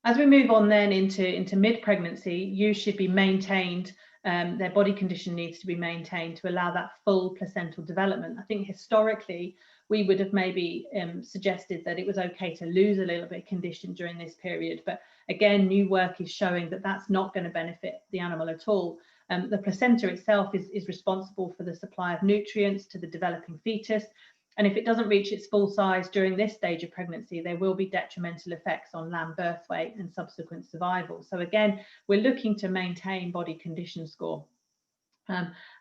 As we move on then into mid-pregnancy, ewes should be maintained. Their body condition needs to be maintained to allow that full placental development. I think historically we would have maybe suggested that it was okay to lose a little bit of condition during this period, but again, new work is showing that that's not going to benefit the animal at all. The placenta itself is responsible for the supply of nutrients to the developing fetus, and if it doesn't reach its full size during this stage of pregnancy, there will be detrimental effects on lamb birth weight and subsequent survival. So again, we're looking to maintain body condition score.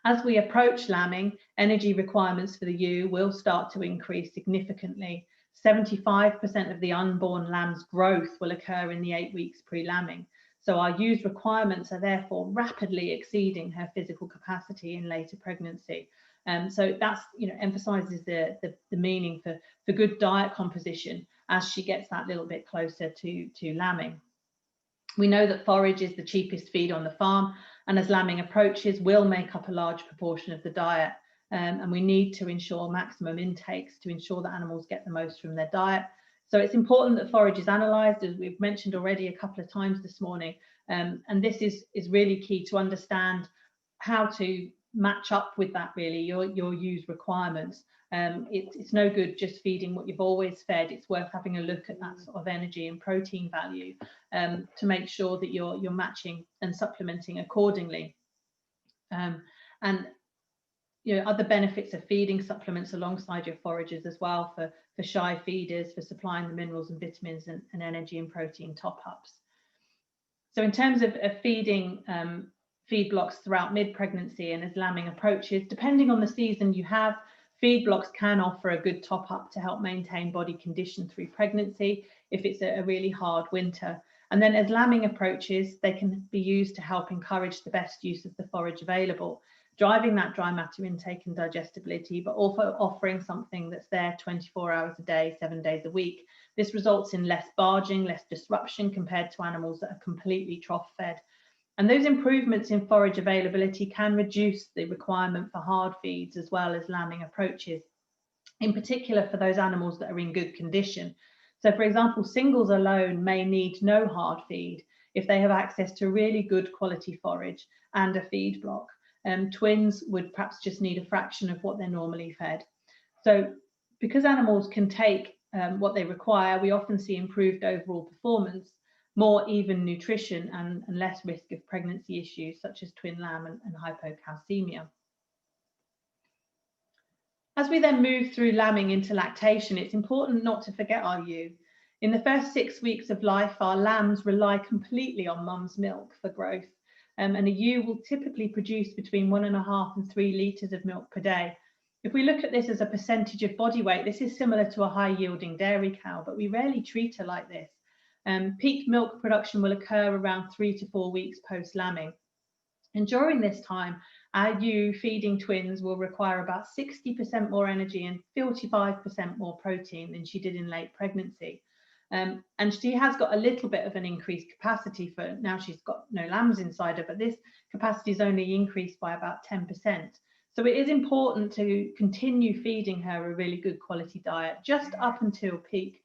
As we approach lambing, energy requirements for the ewe will start to increase significantly. 75% of the unborn lamb's growth will occur in the 8 weeks pre-lambing. So our ewe's requirements are therefore rapidly exceeding her physical capacity in later pregnancy. So that's, emphasizes the meaning for good diet composition as she gets that little bit closer to lambing. We know that forage is the cheapest feed on the farm, and as lambing approaches, will make up a large proportion of the diet. And we need to ensure maximum intakes to ensure that animals get the most from their diet. So it's important that forage is analysed, as we've mentioned already a couple of times this morning. And this is really key to understand how to match up with that, really, your ewes requirements. It's no good just feeding what you've always fed. It's worth having a look at that sort of energy and protein value to make sure that you're matching and supplementing accordingly. And other benefits of feeding supplements alongside your forages as well for shy feeders, for supplying the minerals and vitamins and energy and protein top-ups. So in terms of feeding feed blocks throughout mid-pregnancy and as lambing approaches, depending on the season you have, feed blocks can offer a good top-up to help maintain body condition through pregnancy if it's a really hard winter. And then as lambing approaches, they can be used to help encourage the best use of the forage available, driving that dry matter intake and digestibility, but also offering something that's there 24 hours a day, 7 days a week. This results in less barging, less disruption compared to animals that are completely trough fed. And those improvements in forage availability can reduce the requirement for hard feeds as well as lambing approaches, in particular for those animals that are in good condition. So for example, singles alone may need no hard feed if they have access to really good quality forage and a feed block. Twins would perhaps just need a fraction of what they're normally fed. So because animals can take what they require, we often see improved overall performance, more even nutrition and less risk of pregnancy issues such as twin lamb and hypocalcemia. As we then move through lambing into lactation, it's important not to forget our ewe. In the first 6 weeks of life, our lambs rely completely on mum's milk for growth, and a ewe will typically produce between 1.5 and 3 litres of milk per day. If we look at this as a percentage of body weight, this is similar to a high-yielding dairy cow, but we rarely treat her like this. Peak milk production will occur around 3 to 4 weeks post-lambing. And during this time, our ewe feeding twins will require about 60% more energy and 45% more protein than she did in late pregnancy. And she has got a little bit of an increased capacity for now she's got no lambs inside her, but this capacity is only increased by about 10%. So it is important to continue feeding her a really good quality diet just up until peak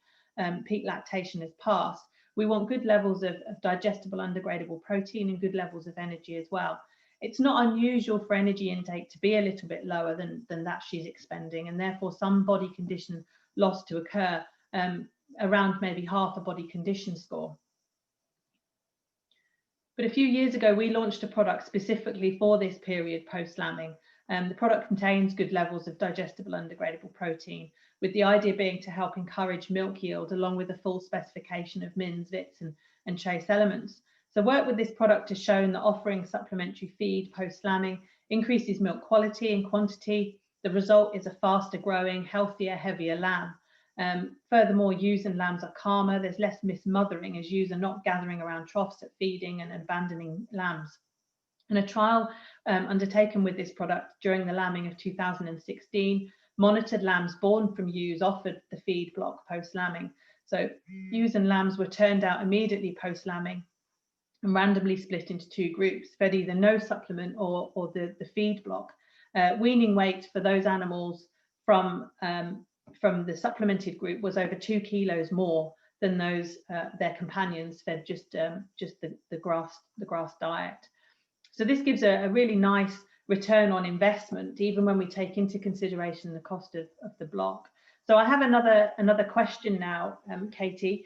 lactation has passed. We want good levels of digestible undegradable protein and good levels of energy as well. It's not unusual for energy intake to be a little bit lower than that she's expending, and therefore some body condition loss to occur around maybe half a body condition score. But a few years ago, we launched a product specifically for this period post-lambing. The product contains good levels of digestible undegradable protein, with the idea being to help encourage milk yield along with a full specification of mins, vits and trace elements. So work with this product has shown that offering supplementary feed post-lambing increases milk quality and quantity. The result is a faster growing, healthier, heavier lamb. Furthermore, ewes and lambs are calmer. There's less mismothering as ewes are not gathering around troughs at feeding and abandoning lambs. And a trial undertaken with this product during the lambing of 2016 monitored lambs born from ewes offered the feed block post-lambing. So ewes and lambs were turned out immediately post-lambing and randomly split into two groups, fed either no supplement or the feed block. Weaning weight for those animals from the supplemented group was over 2 kilos more than those their companions fed just the grass diet. So this gives a really nice return on investment, even when we take into consideration the cost of the block. So I have another question now, Katie.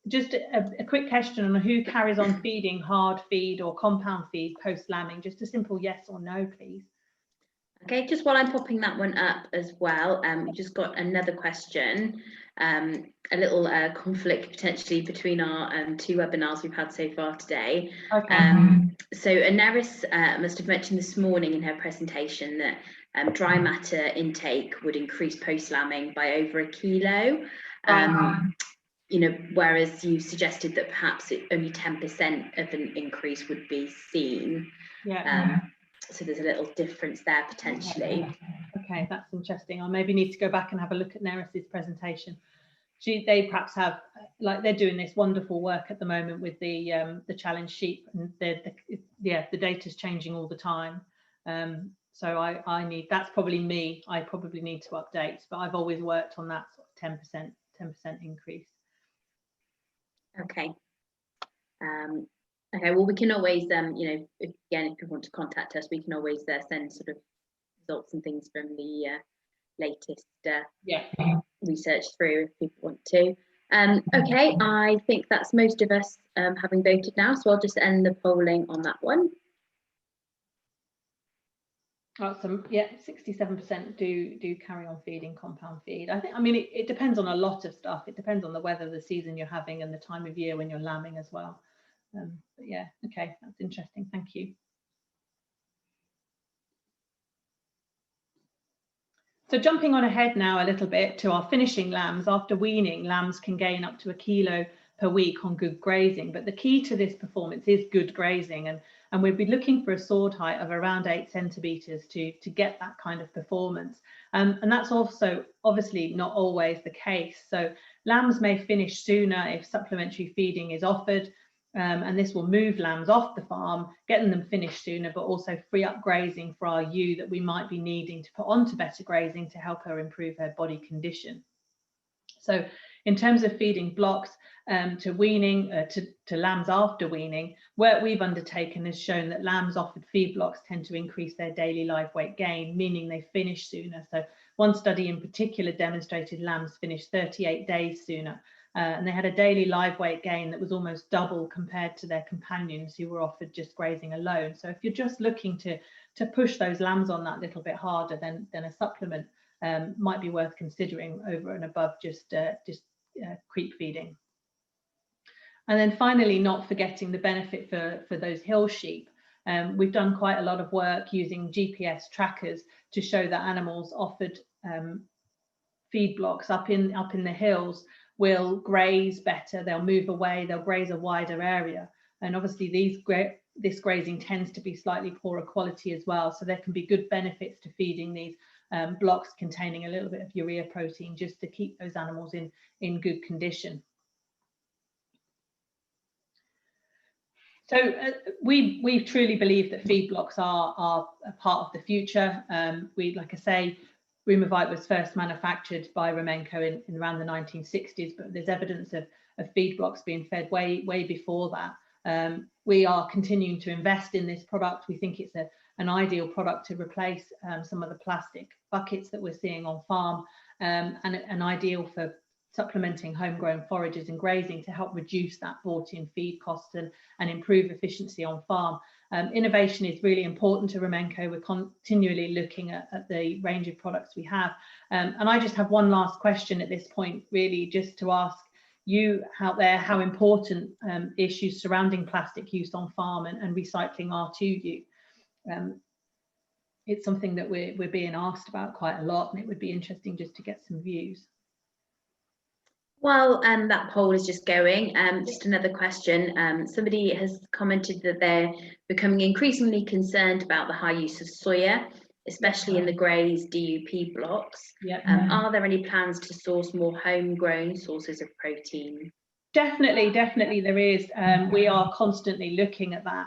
Just a quick question on who carries on feeding hard feed or compound feed post-lambing. Just a simple yes or no, please. Okay, just while I'm popping that one up as well, we just got another question, a little conflict potentially between our 2 webinars we've had so far today. Okay. So Neris must have mentioned this morning in her presentation that dry matter intake would increase post-lambing by over 1 kilo. You know, whereas you suggested that perhaps only 10% of an increase would be seen. Yeah. So there's a little difference there potentially. Okay, that's interesting. I'll maybe need to go back and have a look at Neris's presentation. They perhaps have, like, they're doing this wonderful work at the moment with the challenge sheep, and the data's changing all the time. So I need, that's probably me. I probably need to update, but I've always worked on that sort of 10% increase. Okay. Okay, well, we can always, you know, if you want to contact us, we can always send sort of results and things from the latest research through if people want to. Okay, I think that's most of us having voted now, so I'll just end the polling on that one. Awesome. Yeah, 67% do carry on feeding compound feed. I mean, it depends on a lot of stuff. It depends on the weather of the season you're having and the time of year when you're lambing as well. But yeah, okay, that's interesting. Thank you. So jumping on ahead now a little bit to our finishing lambs. After weaning, lambs can gain up to 1 kilo per week on good grazing, but the key to this performance is good grazing, and we'll be looking for a sword height of around 8 centimetres to get that kind of performance. And that's also obviously not always the case. So lambs may finish sooner if supplementary feeding is offered, and this will move lambs off the farm, getting them finished sooner, but also free up grazing for our ewe that we might be needing to put onto better grazing to help her improve her body condition. So in terms of feeding blocks to weaning, to lambs after weaning, work we've undertaken has shown that lambs offered feed blocks tend to increase their daily live weight gain, meaning they finish sooner. So one study in particular demonstrated lambs finished 38 days sooner, and they had a daily live weight gain that was almost double compared to their companions who were offered just grazing alone. So if you're just looking to push those lambs on that little bit harder, then a supplement might be worth considering over and above just creep feeding. And then finally, not forgetting the benefit for those hill sheep. We've done quite a lot of work using GPS trackers to show that animals offered feed blocks up in the hills will graze better, they'll move away, they'll graze a wider area. And obviously this grazing tends to be slightly poorer quality as well. So there can be good benefits to feeding these blocks containing a little bit of urea protein just to keep those animals in good condition. So we truly believe that feed blocks are a part of the future. Like I say, Rumavite was first manufactured by Rumenco in around the 1960s, but there's evidence of feed blocks being fed way before that. We are continuing to invest in this product. We think it's an ideal product to replace some of the plastic buckets that we're seeing on farm, and an ideal for supplementing homegrown forages and grazing to help reduce that bought-in feed costs and improve efficiency on farm. Innovation is really important to Rumenco. We're continually looking at the range of products we have. And I just have one last question at this point, really, just to ask you out there how important issues surrounding plastic use on farm and recycling are to you. It's something that we're being asked about quite a lot, and it would be interesting just to get some views. While that poll is just going, just another question. Somebody has commented that they're becoming increasingly concerned about the high use of soya, especially in the grazed DUP blocks. Are there any plans to source more homegrown sources of protein? Definitely there is. We are constantly looking at that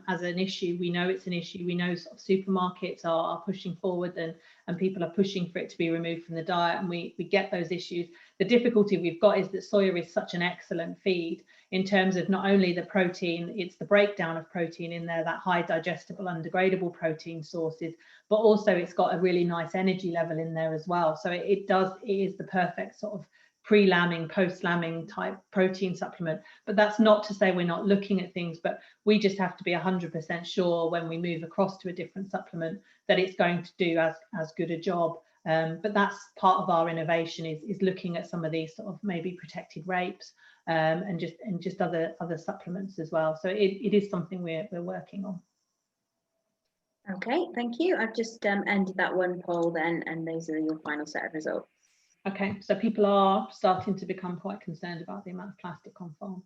as an issue. We know it's an issue. We know sort of supermarkets are pushing forward and people are pushing for it to be removed from the diet, and we get those issues. The difficulty we've got is that soya is such an excellent feed in terms of not only the protein, it's the breakdown of protein in there, that high digestible, undegradable protein sources, but also it's got a really nice energy level in there as well. So it is the perfect sort of pre-lambing, post-lambing type protein supplement. But that's not to say we're not looking at things, but we just have to be 100% sure when we move across to a different supplement that it's going to do as good a job. But that's part of our innovation is looking at some of these sort of maybe protected rapes and just other supplements as well. So it is something we're working on. Okay, thank you. I've just ended that one poll then, and those are your final set of results. Okay, so people are starting to become quite concerned about the amount of plastic on farm.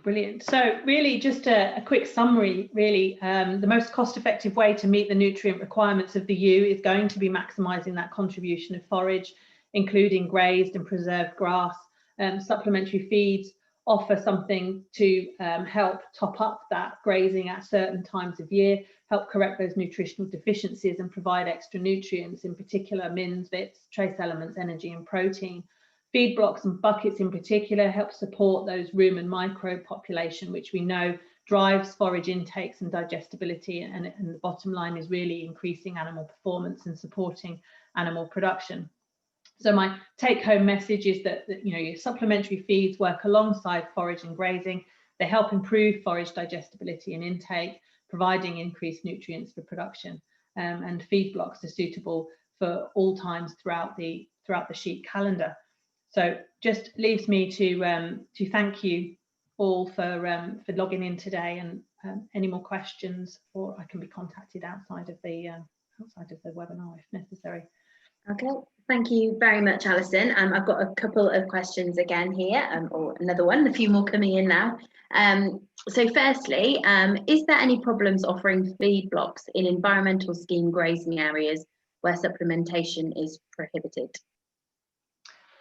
Brilliant. So really just a quick summary, really. The most cost-effective way to meet the nutrient requirements of the ewe is going to be maximising that contribution of forage, including grazed and preserved grass. Supplementary feeds offer something to help top up that grazing at certain times of year, help correct those nutritional deficiencies and provide extra nutrients, in particular mins, vits, trace elements, energy and protein. Feed blocks and buckets in particular help support those rumen microbe population, which we know drives forage intakes and digestibility, and the bottom line is really increasing animal performance and supporting animal production. So my take-home message is that you know, your supplementary feeds work alongside forage and grazing. They help improve forage digestibility and intake, providing increased nutrients for production. And feed blocks are suitable for all times throughout the sheep calendar. So just leaves me to thank you all for logging in today, and any more questions, or I can be contacted outside of the webinar if necessary. Okay, thank you very much, Alison. I've got a couple of questions again here, or another one, a few more coming in now. So firstly, is there any problems offering feed blocks in environmental scheme grazing areas where supplementation is prohibited?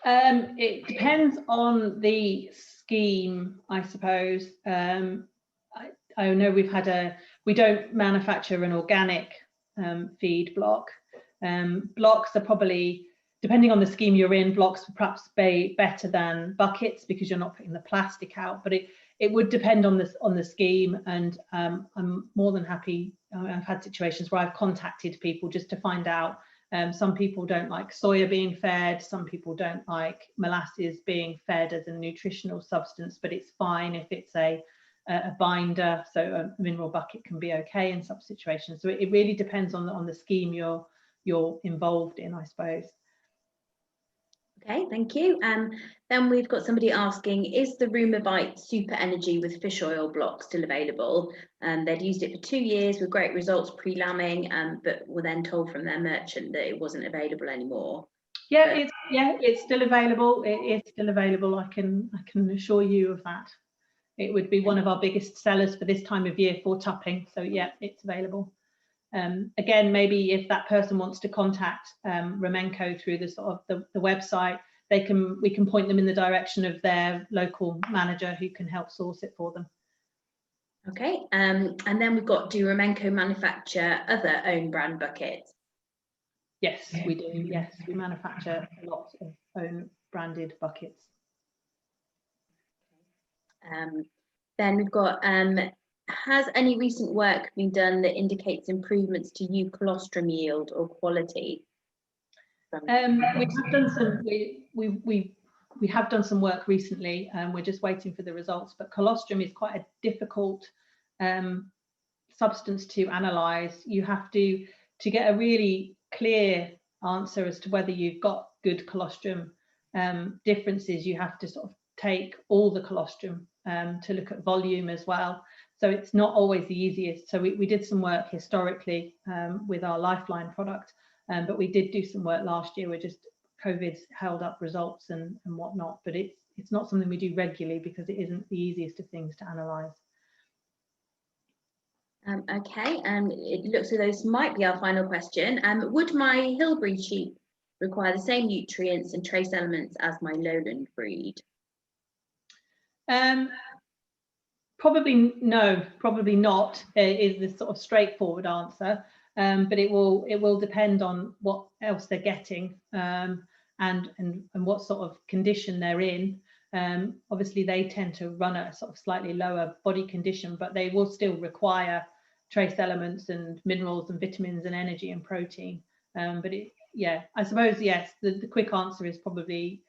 It depends on the scheme, I suppose. I know we don't manufacture an organic feed block. Blocks are probably, depending on the scheme you're in, blocks would perhaps be better than buckets because you're not putting the plastic out, but it would depend on the scheme. And I'm more than happy. I've had situations where I've contacted people just to find out. Some people don't like soya being fed, some people don't like molasses being fed as a nutritional substance, but it's fine if it's a binder, so a mineral bucket can be okay in some situations. So it really depends on the scheme you're involved in, I suppose. Okay, thank you. Then we've got somebody asking, is the Rumabite Super Energy with fish oil block still available? They'd used it for 2 years with great results pre-lambing, but were then told from their merchant that it wasn't available anymore. Yeah, it's still available. It's still available. I can assure you of that. It would be one of our biggest sellers for this time of year for tupping. So yeah, it's available. Again, maybe if that person wants to contact Rumenco through the sort of the website, we can point them in the direction of their local manager who can help source it for them. Okay, and then we've got, do Rumenco manufacture other own brand buckets? Yes, we do. Yes, we manufacture lots of own branded buckets. Then we've got, has any recent work been done that indicates improvements to ewe colostrum yield or quality? We have done some. We have done some work recently, and we're just waiting for the results. But colostrum is quite a difficult substance to analyse. You have to get a really clear answer as to whether you've got good colostrum differences. You have to sort of take all the colostrum to look at volume as well. So it's not always the easiest. So we did some work historically with our Lifeline product, but we did do some work last year where just COVID's held up results and whatnot. But it's not something we do regularly because it isn't the easiest of things to analyse. Okay, it looks as though this might be our final question. Would my hill breed sheep require the same nutrients and trace elements as my lowland breed? Probably no, probably not, is the sort of straightforward answer. But it will depend on what else they're getting and what sort of condition they're in. Obviously, they tend to run at a sort of slightly lower body condition, but they will still require trace elements and minerals and vitamins and energy and protein. But yeah, I suppose, yes, the quick answer is probably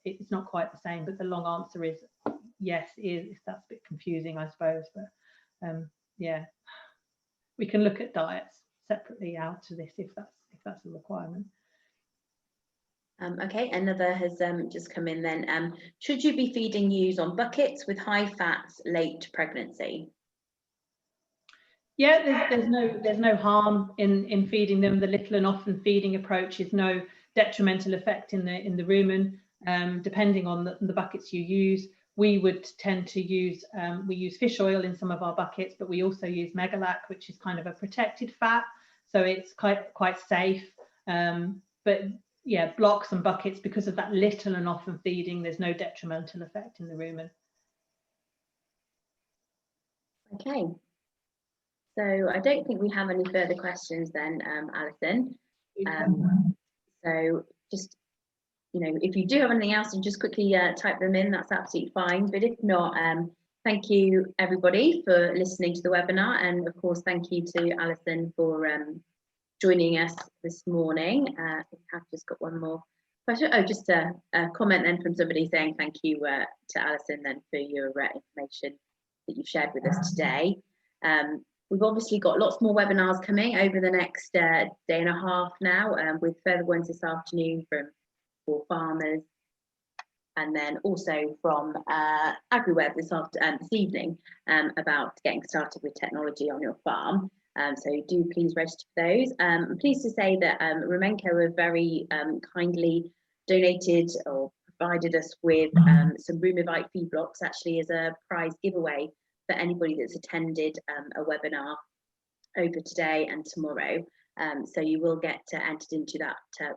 it's not quite the same, but the long answer is yes, if that's a bit confusing, I suppose. But yeah, we can look at diets separately out to this if that's a requirement. Okay, another has just come in then. Should you be feeding ewes on buckets with high fats late pregnancy? Yeah, there's no harm in feeding them. The little and often feeding approach is no detrimental effect in the rumen, depending on the buckets you use. We would tend to use we use fish oil in some of our buckets, but we also use megalac, which is kind of a protected fat, so it's quite safe. But yeah, blocks and buckets, because of that little and often feeding, there's no detrimental effect in the rumen. Okay. So I don't think we have any further questions then, Alison. So just, if you do have anything else, and just quickly type them in, that's absolutely fine. But if not, thank you everybody for listening to the webinar, and of course thank you to Alison for joining us this morning. I have just got one more question. Oh, just a comment then from somebody saying thank you to Alison then for your information that you've shared with us today. We've obviously got lots more webinars coming over the next day and a half now, with further ones this afternoon for farmers, and then also from AgriWeb this evening about getting started with technology on your farm. So do please register for those. I'm pleased to say that Rumenco have very kindly donated or provided us with some Rumivite feed blocks, actually, as a prize giveaway for anybody that's attended a webinar over today and tomorrow. So you will get entered into that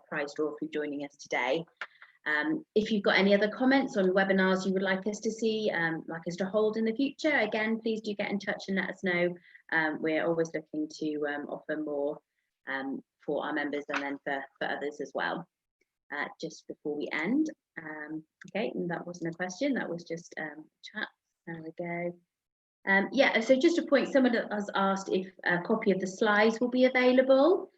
prize draw if you're joining us today. If you've got any other comments on webinars you would like us to see, like us to hold in the future, again, please do get in touch and let us know. We're always looking to offer more for our members and then for others as well. Just before we end, okay, and that wasn't a question, that was just chat. There we go. Yeah, so just a point, someone has asked if a copy of the slides will be available.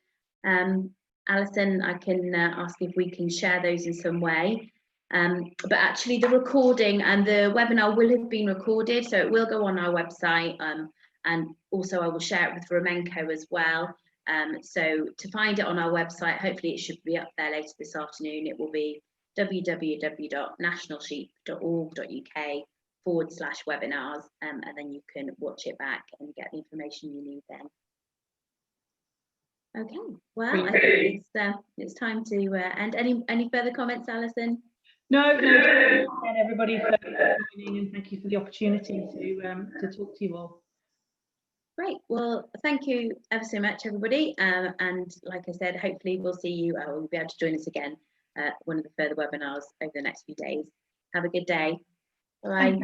Alison, I can ask if we can share those in some way. But actually the recording and the webinar will have been recorded, so it will go on our website, and also I will share it with Rumenco as well. So to find it on our website, hopefully it should be up there later this afternoon. It will be www.nationalsheep.org.uk/webinars, and then you can watch it back and get the information you need then. Okay, well, I think it's time to end. Any further comments, Alison? No, thank everybody for joining, and thank you for the opportunity to talk to you all. Great, well, thank you ever so much, everybody, and like I said, hopefully we'll see you, or you'll be able to join us again at one of the further webinars over the next few days. Have a good day. Bye.